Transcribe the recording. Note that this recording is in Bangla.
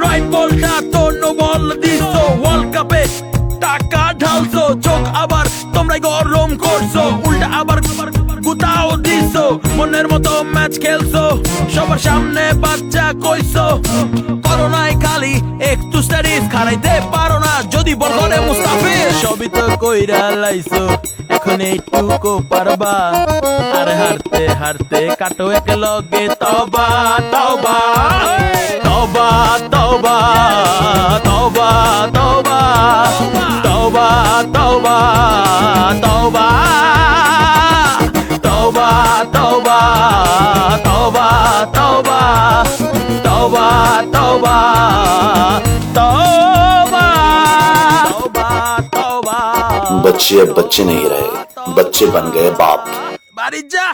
রাইট বলটা তো নো বল দিছো, ওয়ার্ল্ড কাপে টাকা ঢালছো, চোখ আবার তোমরাই গরম করছো, উল্টা আবার গুতাও দিছো, মনের মতো ম্যাচ খেলছো, সবার সামনে বাচ্চা কইছো, করোনায় খালি একটু স্টাডিজ খারাইতে পারো না, যদি বল করে মুস্তাফিজ সবই তো কইরা লাইছো, এখন এইটুকু পারবা, আর হারতে হারতে কাটো এক লগে তবা তবা তবা তবা তবা তবা তবা তবা তবা তবা তবা তবা তবা তবা তবা তবা তবা। बच्चे अब बच्चे नहीं रहे, बच्चे बन गए बाप। बारी जा।